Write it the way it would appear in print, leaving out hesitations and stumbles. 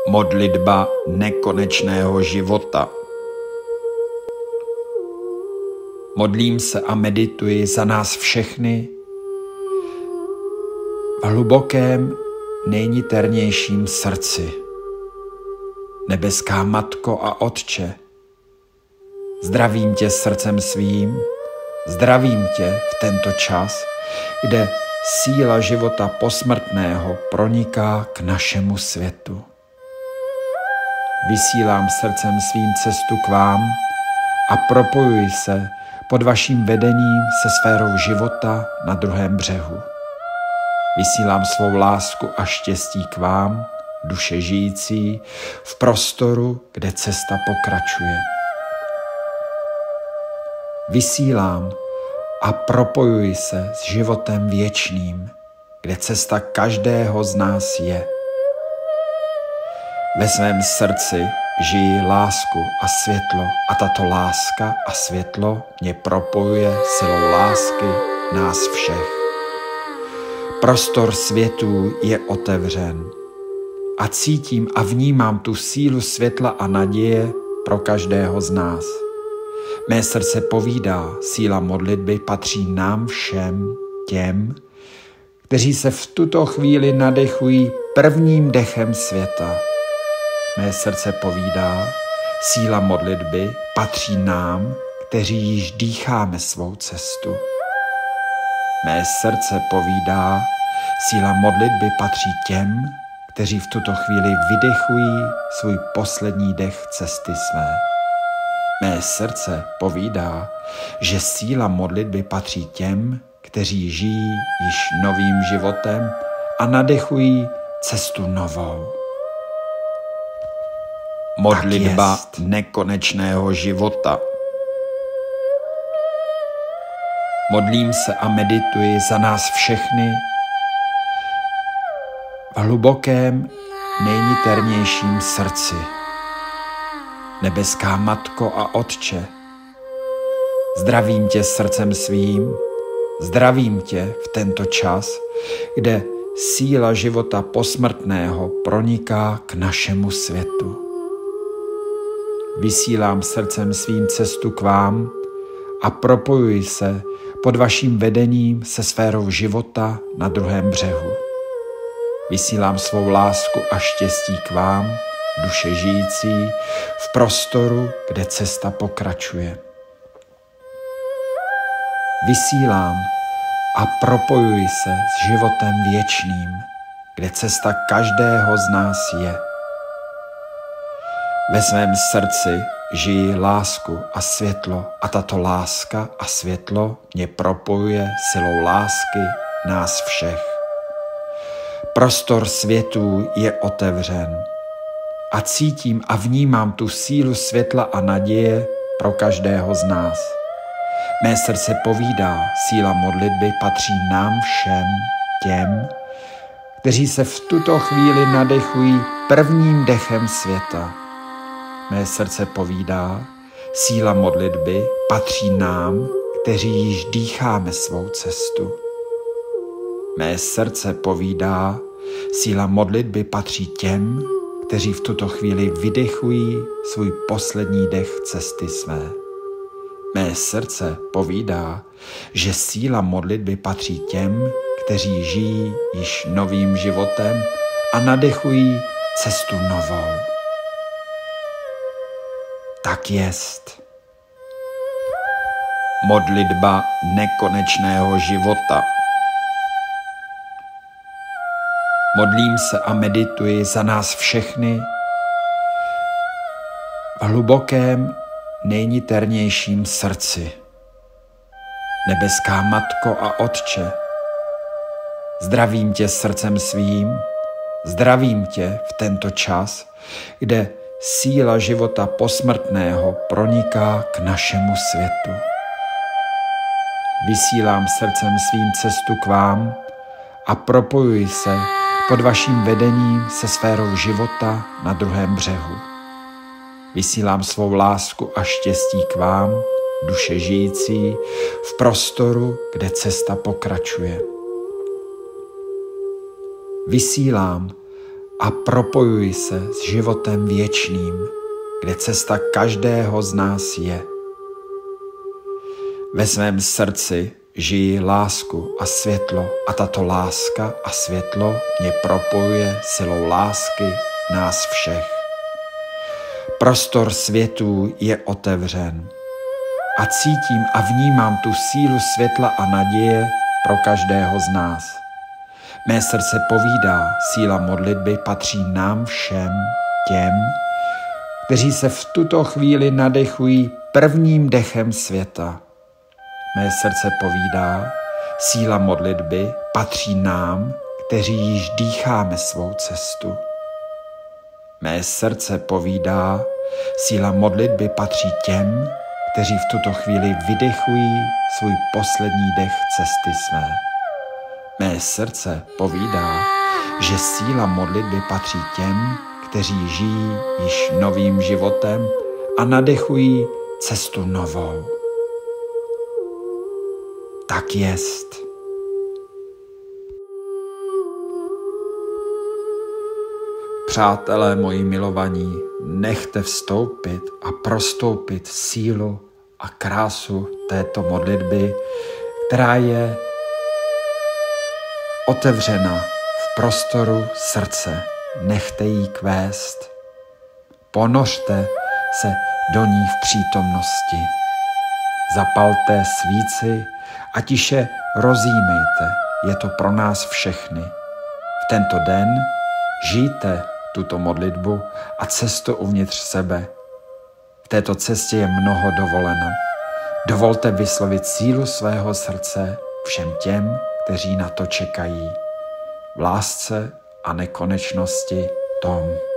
Modlitba nekonečného života. Modlím se a medituji za nás všechny v hlubokém, nejniternějším srdci. Nebeská Matko a Otče, zdravím tě srdcem svým, zdravím tě v tento čas, kde síla života posmrtného proniká k našemu světu. Vysílám srdcem svým cestu k vám a propojuji se pod vaším vedením se sférou života na druhém břehu. Vysílám svou lásku a štěstí k vám, duše žijící, v prostoru, kde cesta pokračuje. Vysílám a propojuji se s životem věčným, kde cesta každého z nás je. Ve svém srdci žiji lásku a světlo a tato láska a světlo mě propojuje silou lásky nás všech. Prostor světů je otevřen a cítím a vnímám tu sílu světla a naděje pro každého z nás. Mé srdce povídá, síla modlitby patří nám všem těm, kteří se v tuto chvíli nadechují prvním dechem světa. Mé srdce povídá, síla modlitby patří nám, kteří již dýcháme svou cestu. Mé srdce povídá, síla modlitby patří těm, kteří v tuto chvíli vydechují svůj poslední dech cesty své. Mé srdce povídá, že síla modlitby patří těm, kteří žijí již novým životem a nadechují cestu novou. Modlitba nekonečného života. Modlím se a medituji za nás všechny v hlubokém, nejniternějším srdci. Nebeská Matko a Otče, zdravím tě srdcem svým, zdravím tě v tento čas, kde síla života posmrtného proniká k našemu světu. Vysílám srdcem svým cestu k vám a propojuji se pod vaším vedením se sférou života na druhém břehu. Vysílám svou lásku a štěstí k vám, duše žijící, v prostoru, kde cesta pokračuje. Vysílám a propojuji se s životem věčným, kde cesta každého z nás je. Ve svém srdci žiji lásku a světlo a tato láska a světlo mě propojuje silou lásky nás všech. Prostor světů je otevřen a cítím a vnímám tu sílu světla a naděje pro každého z nás. Mé srdce povídá, síla modlitby patří nám všem těm, kteří se v tuto chvíli nadechují prvním dechem světa. Mé srdce povídá, síla modlitby patří nám, kteří již dýcháme svou cestu. Mé srdce povídá, síla modlitby patří těm, kteří v tuto chvíli vydechují svůj poslední dech cesty své. Mé srdce povídá, že síla modlitby patří těm, kteří žijí již novým životem a nadechují cestu novou. Tak jest. Modlitba nekonečného života. Modlím se a medituji za nás všechny v hlubokém, nejniternějším srdci. Nebeská Matko a Otče, zdravím tě srdcem svým, zdravím tě v tento čas, kde síla života posmrtného proniká k našemu světu. Vysílám srdcem svým cestu k vám a propojuji se pod vaším vedením se sférou života na druhém břehu. Vysílám svou lásku a štěstí k vám, duše žijící, v prostoru, kde cesta pokračuje. Vysílám a propojuj se s životem věčným, kde cesta každého z nás je. Ve svém srdci žiji lásku a světlo a tato láska a světlo mě propojuje silou lásky nás všech. Prostor světů je otevřen a cítím a vnímám tu sílu světla a naděje pro každého z nás. Mé srdce povídá, síla modlitby patří nám všem, těm, kteří se v tuto chvíli nadechují prvním dechem světa. Mé srdce povídá, síla modlitby patří nám, kteří již dýcháme svou cestu. Mé srdce povídá, síla modlitby patří těm, kteří v tuto chvíli vydechují svůj poslední dech cesty své. Mé srdce povídá, že síla modlitby patří těm, kteří žijí již novým životem a nadechují cestu novou. Tak jest. Přátelé moji milovaní, nechte vstoupit a prostoupit sílu a krásu této modlitby, která je otevřena v prostoru srdce. Nechte jí kvést. Ponořte se do ní v přítomnosti. Zapalte svíci a tiše rozjímejte. Je to pro nás všechny. V tento den žijte tuto modlitbu a cestu uvnitř sebe. V této cestě je mnoho dovoleno. Dovolte vyslovit sílu svého srdce všem těm, kteří na to čekají. V lásce a nekonečnosti Tom.